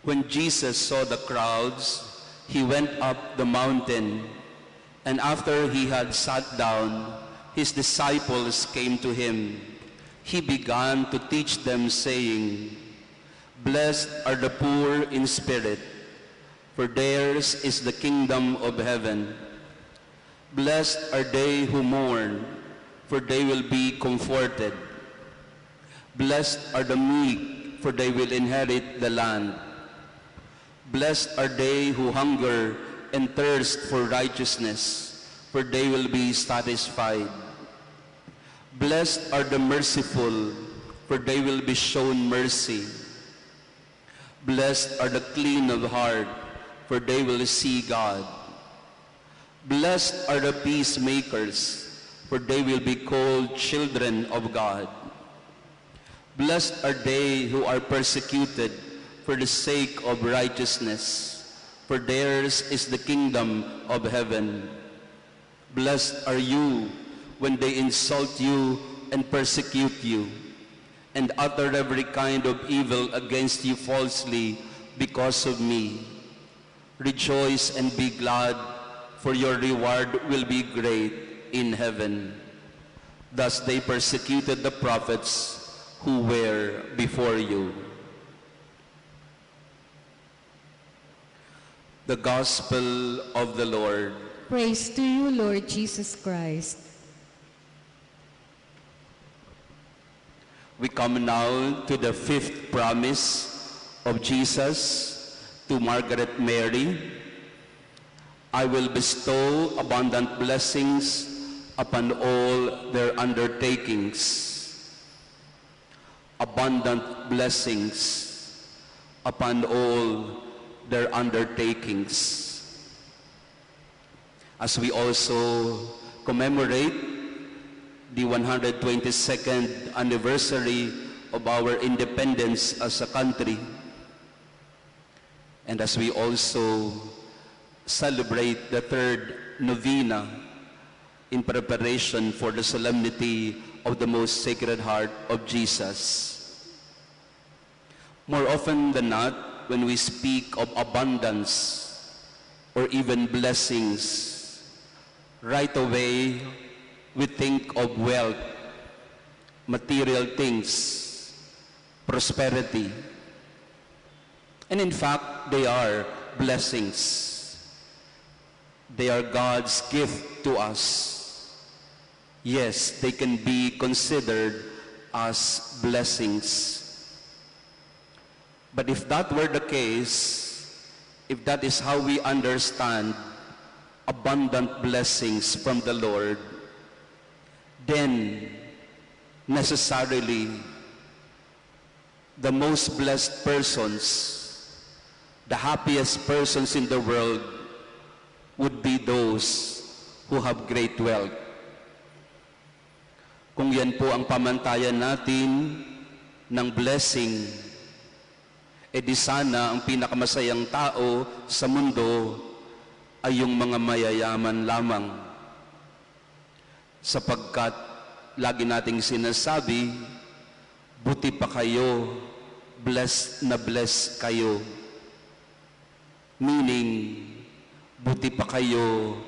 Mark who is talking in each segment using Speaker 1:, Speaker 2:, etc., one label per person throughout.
Speaker 1: When Jesus saw the crowds, he went up the mountain, and after he had sat down, his disciples came to him. He began to teach them, saying, "Blessed are the poor in spirit, for theirs is the kingdom of heaven. Blessed are they who mourn, for they will be comforted. Blessed are the meek, for they will inherit the land. Blessed are they who hunger and thirst for righteousness, for they will be satisfied. Blessed are the merciful, for they will be shown mercy. Blessed are the clean of heart, for they will see God. Blessed are the peacemakers, for they will be called children of God. Blessed are they who are persecuted for the sake of righteousness, for theirs is the kingdom of heaven. Blessed are you when they insult you and persecute you, and utter every kind of evil against you falsely because of me. Rejoice and be glad, for your reward will be great in heaven. Thus they persecuted the prophets who were before you." The Gospel of the Lord.
Speaker 2: Praise to you, Lord Jesus Christ.
Speaker 1: We come now to the fifth promise of Jesus to Margaret Mary. "I will bestow abundant blessings upon all their undertakings." Abundant blessings upon all their undertakings. As we also commemorate the 122nd anniversary of our independence as a country, and as we also celebrate the third novena in preparation for the solemnity of the Most Sacred Heart of Jesus. More often than not, when we speak of abundance or even blessings, right away we think of wealth, material things, prosperity. And in fact, they are blessings. They are God's gift to us. Yes, they can be considered as blessings. But if that were the case, if that is how we understand abundant blessings from the Lord, then necessarily the most blessed persons, the happiest persons in the world would be those who have great wealth. Kung yan po ang pamantayan natin ng blessing, di sana ang pinakamasayang tao sa mundo ay yung mga mayayaman lamang. Sapagkat lagi nating sinasabi, buti pa kayo, blessed na blessed kayo. Meaning, buti pa kayo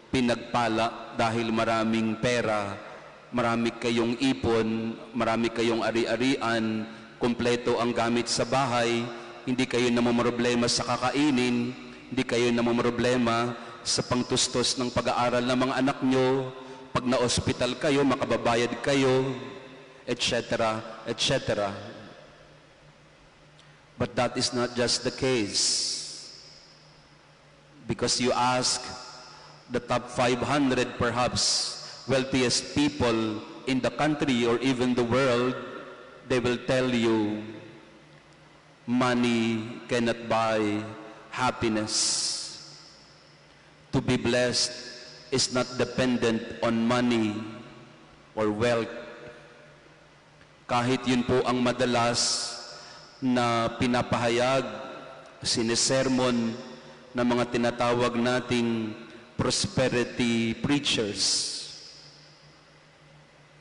Speaker 1: pinagpala dahil maraming pera, marami kayong ipon, marami kayong ari-arian, kumpleto ang gamit sa bahay, hindi kayo namumroblema sa kakainin, hindi kayo namumroblema sa pangtustos ng pag-aaral ng mga anak nyo, pag na-hospital kayo, makababayad kayo, etc., etc. But that is not just the case. Because you ask the top 500 perhaps wealthiest people in the country or even the world, they will tell you, money cannot buy happiness. To be blessed is not dependent on money or wealth. Kahit yun po ang madalas na pinapahayag, sinisermon ng mga tinatawag nating prosperity preachers.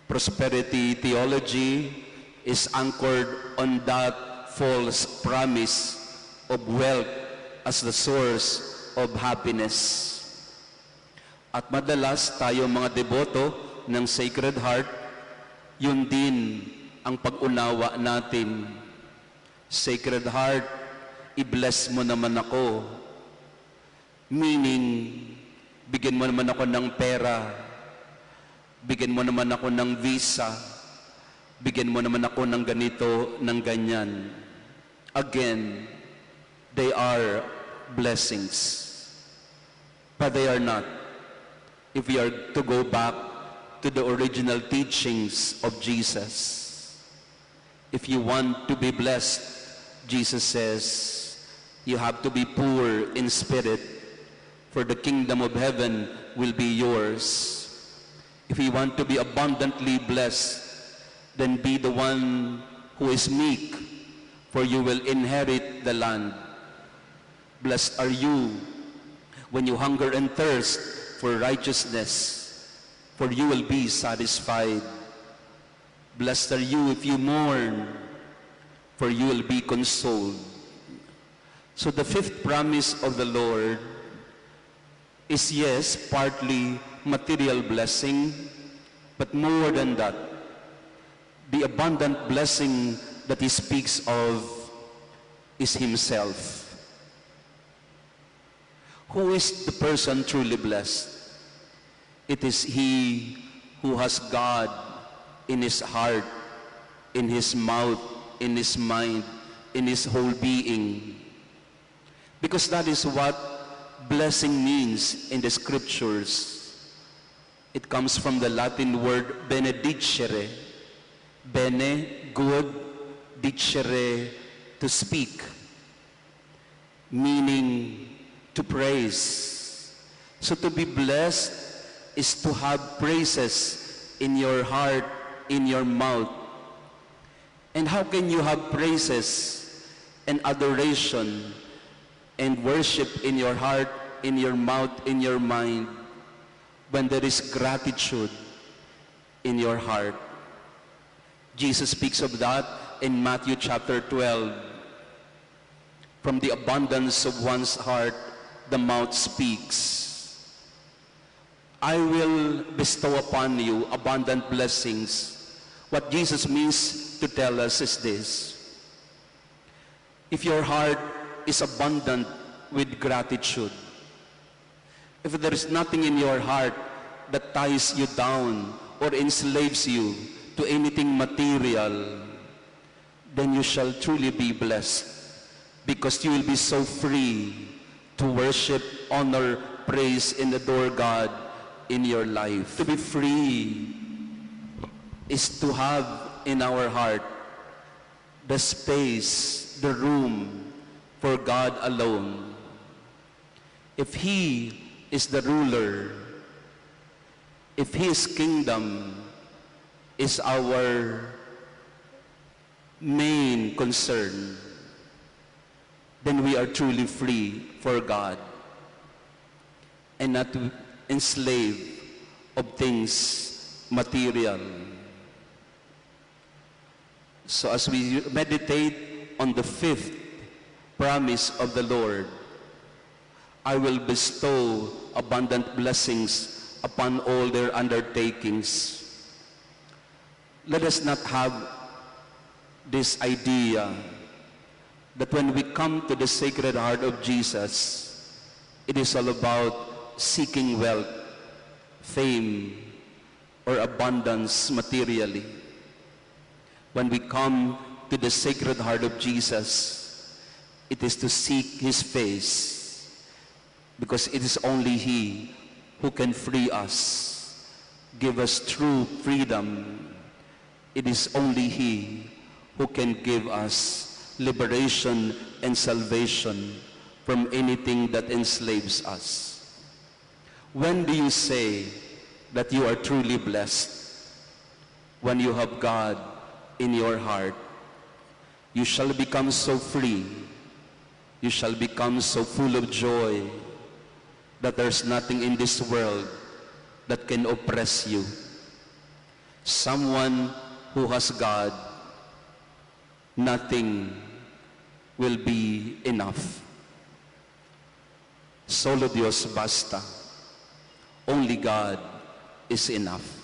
Speaker 1: Prosperity theology is anchored on that false promise of wealth as the source of happiness. At madalas tayo mga deboto ng Sacred Heart, yun din ang pag-unawa natin. Sacred Heart, i-bless mo naman ako. Meaning, bigyan mo naman ako ng pera, bigyan mo naman ako ng visa, bigyan mo naman ako ng ganito, ng ganyan. Again, they are blessings. But they are not. If we are to go back to the original teachings of Jesus. If you want to be blessed, Jesus says, you have to be poor in spirit, for the kingdom of heaven will be yours. If you want to be abundantly blessed, then be the one who is meek, for you will inherit the land. Blessed are you when you hunger and thirst for righteousness, for you will be satisfied. Blessed are you if you mourn, for you will be consoled. So the fifth promise of the Lord is, yes, partly material blessing, but more than that, the abundant blessing that he speaks of is himself. Who is the person truly blessed? It is he who has God in his heart, in his mouth, in his mind, in his whole being. Because that is what blessing means in the scriptures. It comes from the Latin word benedicere. Bene, good, dicere, to speak. Meaning, to praise. So to be blessed is to have praises in your heart, in your mouth. And how can you have praises and adoration and worship in your heart, in your mouth, in your mind, when there is gratitude in your heart? Jesus speaks of that in Matthew chapter 12. From the abundance of one's heart, the mouth speaks. I will bestow upon you abundant blessings. What Jesus means to tell us is this: if your heart is abundant with gratitude, if there is nothing in your heart that ties you down or enslaves you to anything material, then you shall truly be blessed, because you will be so free to worship, honor, praise, and adore God in your life. To be free is to have in our heart the space, the room for God alone. If he is the ruler, if his kingdom is our main concern, then we are truly free for God and not enslaved of things material. So as we meditate on the fifth promise of the Lord, I will bestow abundant blessings upon all their undertakings. Let us not have this idea that when we come to the Sacred Heart of Jesus, it is all about seeking wealth, fame, or abundance materially. When we come to the Sacred Heart of Jesus, it is to seek his face, because it is only he who can free us, give us true freedom. It is only he who can give us liberation and salvation from anything that enslaves us. When do you say that you are truly blessed? When you have God in your heart. You shall become so free, you shall become so full of joy that there's nothing in this world that can oppress you. Someone who has God, nothing will be enough. Solo Dios basta. Only God is enough.